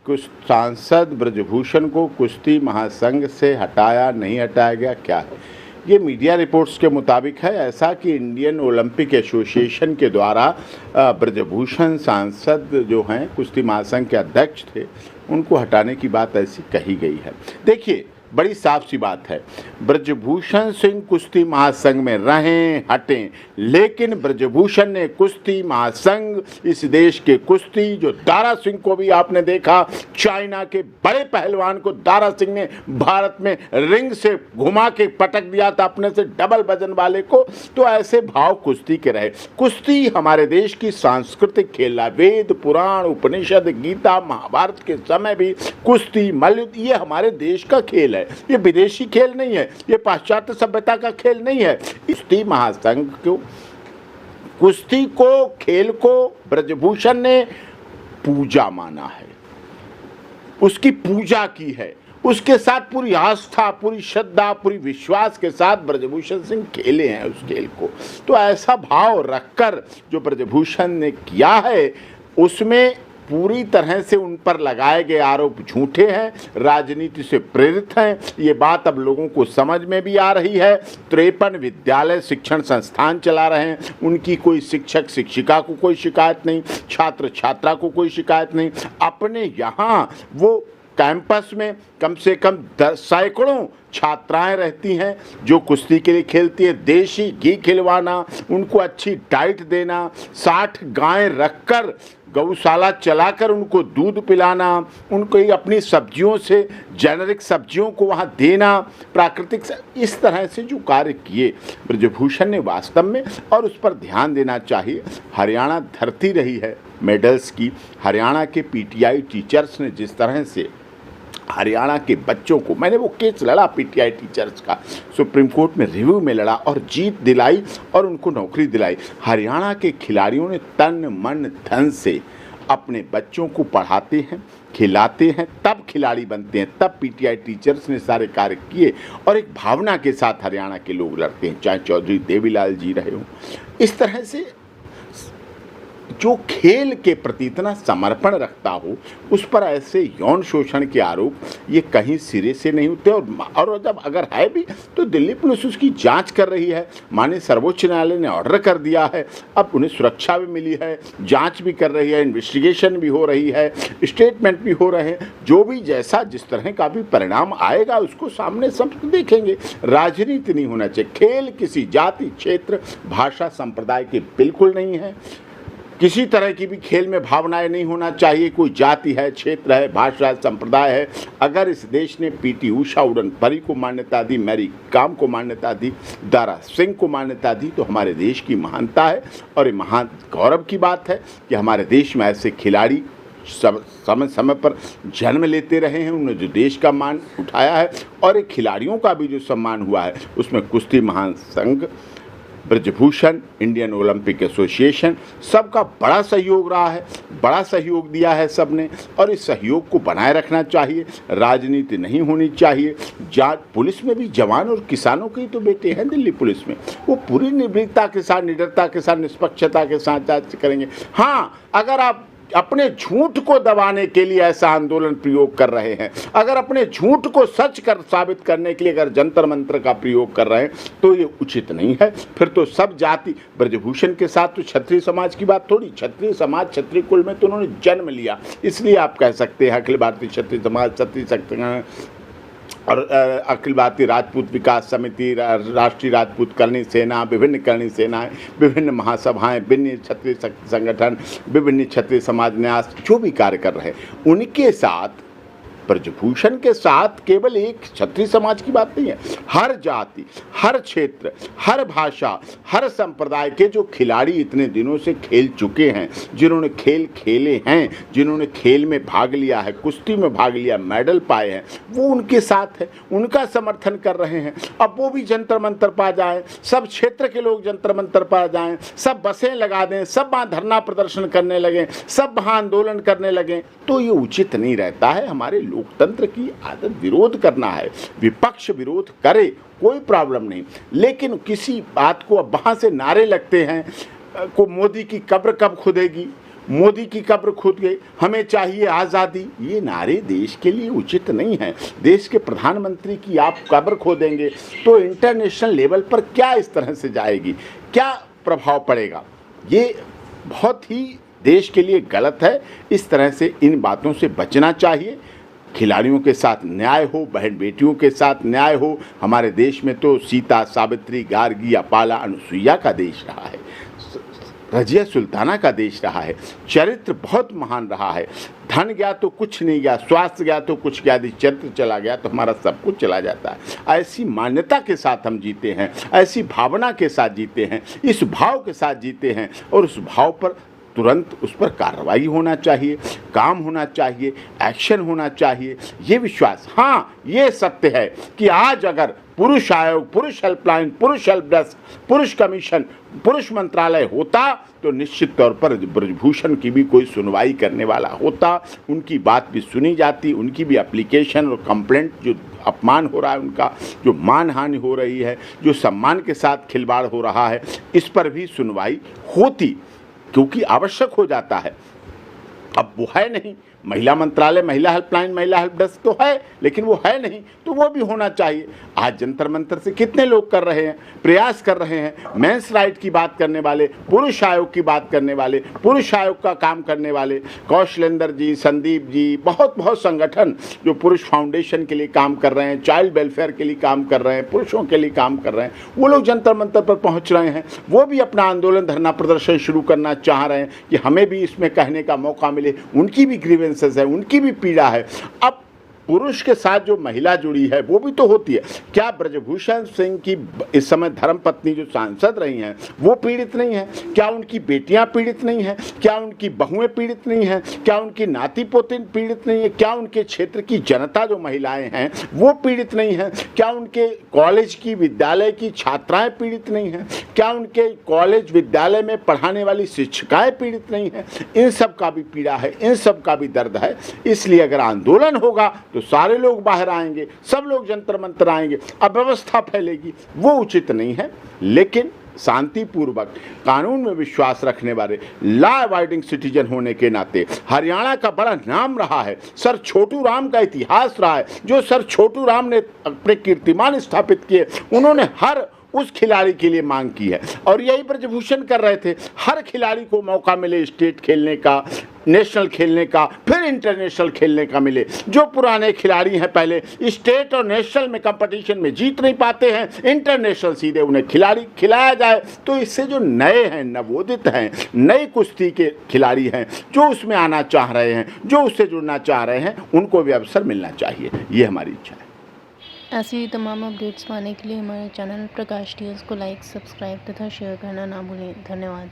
कुछ सांसद ब्रजभूषण को कुश्ती महासंघ से हटाया नहीं हटाया गया, क्या है ये? मीडिया रिपोर्ट्स के मुताबिक है ऐसा कि इंडियन ओलंपिक एसोसिएशन के द्वारा ब्रजभूषण सांसद जो हैं कुश्ती महासंघ के अध्यक्ष थे, उनको हटाने की बात ऐसी कही गई है। देखिए, बड़ी साफ सी बात है, ब्रजभूषण सिंह कुश्ती महासंघ में रहें हटें, लेकिन ब्रजभूषण ने कुश्ती महासंघ, इस देश के कुश्ती, जो दारा सिंह को भी आपने देखा, चाइना के बड़े पहलवान को दारा सिंह ने भारत में रिंग से घुमा के पटक दिया था अपने से डबल वजन वाले को, तो ऐसे भाव कुश्ती के रहे। कुश्ती हमारे देश की सांस्कृतिक खेल है। वेद पुराण उपनिषद गीता महाभारत के समय भी कुश्ती मल्लयुद्ध ये हमारे देश का खेल है, ये विदेशी खेल नहीं है, ये पाश्चात्य सभ्यता का खेल नहीं है। कुश्ती महासंघ को, कुश्ती को, खेल को ब्रजभूषण ने पूजा माना है, उसकी पूजा की है, उसके साथ पूरी आस्था, पूरी श्रद्धा, पूरी विश्वास के साथ ब्रजभूषण सिंह खेले हैं उस खेल को। तो ऐसा भाव रखकर जो ब्रजभूषण ने किया है, उसमें पूरी तरह से उन पर लगाए गए आरोप झूठे हैं, राजनीति से प्रेरित हैं। ये बात अब लोगों को समझ में भी आ रही है। 53 विद्यालय शिक्षण संस्थान चला रहे हैं, उनकी कोई शिक्षक शिक्षिका को कोई शिकायत नहीं, छात्र छात्रा को कोई शिकायत नहीं। अपने यहाँ वो कैंपस में कम से कम सैकड़ों छात्राएं रहती हैं जो कुश्ती के लिए खेलती है। देशी घी खिलवाना, उनको अच्छी डाइट देना, 60 गायें रखकर गौशाला चलाकर उनको दूध पिलाना, उनको अपनी सब्जियों से, जेनेरिक सब्जियों को वहाँ देना, प्राकृतिक इस तरह से जो कार्य किए ब्रजभूषण ने वास्तव में, और उस पर ध्यान देना चाहिए। हरियाणा धरती रही है मेडल्स की। हरियाणा के पीटीआई टीचर्स ने जिस तरह से हरियाणा के बच्चों को, मैंने वो केस लड़ा पीटीआई टीचर्स का, सुप्रीम कोर्ट में रिव्यू में लड़ा और जीत दिलाई और उनको नौकरी दिलाई। हरियाणा के खिलाड़ियों ने तन मन धन से अपने बच्चों को पढ़ाते हैं, खिलाते हैं, तब खिलाड़ी बनते हैं। तब पीटीआई टीचर्स ने सारे कार्य किए और एक भावना के साथ हरियाणा के लोग लड़ते हैं, चाहे चौधरी देवीलाल जी रहे हों। इस तरह से जो खेल के प्रति इतना समर्पण रखता हो, उस पर ऐसे यौन शोषण के आरोप ये कहीं सिरे से नहीं होते। और जब अगर है भी तो दिल्ली पुलिस उसकी जांच कर रही है। माननीय सर्वोच्च न्यायालय ने ऑर्डर कर दिया है, अब उन्हें सुरक्षा भी मिली है, जांच भी कर रही है, इन्वेस्टिगेशन भी हो रही है, स्टेटमेंट भी हो रहे हैं। जो भी जैसा जिस तरह का भी परिणाम आएगा उसको सामने सब देखेंगे। राजनीति नहीं होना चाहिए। खेल किसी जाति, क्षेत्र, भाषा, संप्रदाय के बिल्कुल नहीं है। किसी तरह की भी खेल में भावनाएं नहीं होना चाहिए। कोई जाति है, क्षेत्र है, भाषा है, संप्रदाय है। अगर इस देश ने पीटी उषा उड़न परी को मान्यता दी, मैरी कॉम को मान्यता दी, दारा सिंह को मान्यता दी, तो हमारे देश की महानता है। और ये महान गौरव की बात है कि हमारे देश में ऐसे खिलाड़ी समय समय पर जन्म लेते रहे हैं, उन्होंने जो देश का मान उठाया है। और एक खिलाड़ियों का भी जो सम्मान हुआ है, उसमें कुश्ती महासंघ, ब्रजभूषण, इंडियन ओलंपिक एसोसिएशन, सबका बड़ा सहयोग रहा है, बड़ा सहयोग दिया है सबने। और इस सहयोग को बनाए रखना चाहिए। राजनीति नहीं होनी चाहिए। पुलिस में भी जवान और किसानों के ही तो बेटे हैं दिल्ली पुलिस में, वो पूरी निर्भीकता के साथ, निडरता के साथ, निष्पक्षता के साथ जांच करेंगे। हाँ, अगर आप अपने झूठ को दबाने के लिए ऐसा आंदोलन प्रयोग कर रहे हैं, अगर अपने झूठ को सच कर साबित करने के लिए अगर जंतर मंत्र का प्रयोग कर रहे हैं, तो ये उचित नहीं है। फिर तो सब जाति, ब्रजभूषण के साथ तो क्षत्रिय समाज की बात थोड़ी, क्षत्रिय समाज, क्षत्रिय कुल में तो उन्होंने जन्म लिया, इसलिए आप कह सकते हैं अखिल भारतीय क्षत्रिय समाज, क्षत्रिय शक्ति और अखिल भारतीय राजपूत विकास समिति, राष्ट्रीय राजपूत करणी सेना, विभिन्न करणी सेनाएं, विभिन्न महासभाएं, विभिन्न क्षत्रिय संगठन, विभिन्न क्षत्रिय समाज न्यास जो भी कार्य कर रहे हैं, उनके साथ, ब्रजभूषण के साथ केवल एक क्षत्रिय समाज की बात नहीं है। हर जाति, हर क्षेत्र, हर भाषा, हर संप्रदाय के जो खिलाड़ी इतने दिनों से खेल चुके हैं, जिन्होंने खेल खेले हैं, जिन्होंने खेल में भाग लिया है, कुश्ती में भाग लिया, मेडल पाए हैं, वो उनके साथ है, उनका समर्थन कर रहे हैं। अब वो भी जंतर मंतर पा जाएं, सब क्षेत्र के लोग जंतर मंतर पा जाएं, सब बसें लगा दें, सब वहाँ धरना प्रदर्शन करने लगें, सब वहाँ आंदोलन करने लगें, तो ये उचित नहीं रहता है। हमारे लोकतंत्र की आदत विरोध करना है। विपक्ष विरोध करे, कोई प्रॉब्लम नहीं, लेकिन किसी बात को अब वहाँ से नारे लगते हैं को मोदी की कब्र कब खुदेगी, मोदी की कब्र खुद गई, हमें चाहिए आज़ादी, ये नारे देश के लिए उचित नहीं है। देश के प्रधानमंत्री की आप कब्र खोदेंगे तो इंटरनेशनल लेवल पर क्या इस तरह से जाएगी, क्या प्रभाव पड़ेगा? ये बहुत ही देश के लिए गलत है। इस तरह से इन बातों से बचना चाहिए। खिलाड़ियों के साथ न्याय हो, बहन बेटियों के साथ न्याय हो। हमारे देश में तो सीता, सावित्री, गार्गी, अपाला, अनुसुईया का देश रहा है, रजिया सुल्ताना का देश रहा है। चरित्र बहुत महान रहा है। धन गया तो कुछ नहीं गया, स्वास्थ्य गया तो कुछ गया, यदि चरित्र चला गया तो हमारा सब कुछ चला जाता है। ऐसी मान्यता के साथ हम जीते हैं, ऐसी भावना के साथ जीते हैं, इस भाव के साथ जीते हैं, और उस भाव पर तुरंत उस पर कार्रवाई होना चाहिए, काम होना चाहिए, एक्शन होना चाहिए, ये विश्वास। हाँ, ये सत्य है कि आज अगर पुरुष आयोग, पुरुष हेल्पलाइन, पुरुष हेल्प डेस्क, पुरुष कमीशन, पुरुष मंत्रालय होता तो निश्चित तौर पर ब्रजभूषण की भी कोई सुनवाई करने वाला होता, उनकी बात भी सुनी जाती, उनकी भी एप्लीकेशन और कंप्लेंट, जो अपमान हो रहा है उनका, जो मानहानि हो रही है, जो सम्मान के साथ खिलवाड़ हो रहा है, इस पर भी सुनवाई होती, क्योंकि आवश्यक हो जाता है। अब वो है नहीं, महिला मंत्रालय, महिला हेल्पलाइन, महिला हेल्प डेस्क तो है, लेकिन वो है नहीं, तो वो भी होना चाहिए। आज जंतर मंतर से कितने लोग कर रहे हैं, प्रयास कर रहे हैं, मेंस राइट की बात करने वाले, पुरुष आयोग की बात करने वाले, पुरुष आयोग का काम करने वाले, कौशलेंद्र जी, संदीप जी, बहुत बहुत संगठन जो पुरुष फाउंडेशन के लिए काम कर रहे हैं, चाइल्ड वेलफेयर के लिए काम कर रहे हैं, पुरुषों के लिए काम कर रहे हैं, वो लोग जंतर मंतर पर पहुँच रहे हैं। वो भी अपना आंदोलन, धरना प्रदर्शन शुरू करना चाह रहे हैं कि हमें भी इसमें कहने का मौका मिले। उनकी भी ग्रीवेंसेस है, उनकी भी पीड़ा है। अब पुरुष के साथ जो महिला जुड़ी है वो भी तो होती है। क्या ब्रजभूषण सिंह की इस समय धर्मपत्नी जो सांसद रही हैं वो पीड़ित नहीं है? क्या उनकी बेटियां पीड़ित नहीं हैं? क्या उनकी बहुएं पीड़ित नहीं हैं? क्या उनकी नाती पोती पीड़ित नहीं है? क्या उनके क्षेत्र की जनता जो महिलाएं हैं वो पीड़ित नहीं है? क्या उनके कॉलेज की, विद्यालय की छात्राएं पीड़ित नहीं हैं? क्या उनके कॉलेज विद्यालय में पढ़ाने वाली शिक्षिकाएं पीड़ित नहीं हैं? इन सब का भी पीड़ा है, इन सब का भी दर्द है। इसलिए अगर आंदोलन होगा तो सारे लोग बाहर आएंगे, सब लोग जंतर मंतर आएंगे, अव्यवस्था फैलेगी, वो उचित नहीं है। लेकिन शांतिपूर्वक कानून में विश्वास रखने वाले, लॉ अबाइडिंग सिटीजन होने के नाते हरियाणा का बड़ा नाम रहा है, सर छोटू राम का इतिहास रहा है। जो सर छोटू राम ने अपने कीर्तिमान स्थापित किए, उन्होंने हर उस खिलाड़ी के लिए मांग की है, और यही ब्रजभूषण कर रहे थे। हर खिलाड़ी को मौका मिले स्टेट खेलने का, नेशनल खेलने का, फिर इंटरनेशनल खेलने का मिले। जो पुराने खिलाड़ी हैं पहले स्टेट और नेशनल में कंपटीशन में जीत नहीं पाते हैं, इंटरनेशनल सीधे उन्हें खिलाड़ी खिलाया जाए। तो इससे जो नए हैं, नवोदित हैं, नई कुश्ती के खिलाड़ी हैं, जो उसमें आना चाह रहे हैं, जो उससे जुड़ना चाह रहे हैं, उनको भी अवसर मिलना चाहिए। ये हमारी इच्छा है। ऐसी ही तमाम अपडेट्स पाने के लिए हमारे चैनल प्रकाश टीवीज़ को लाइक, सब्सक्राइब तथा शेयर करना ना भूलें। धन्यवाद।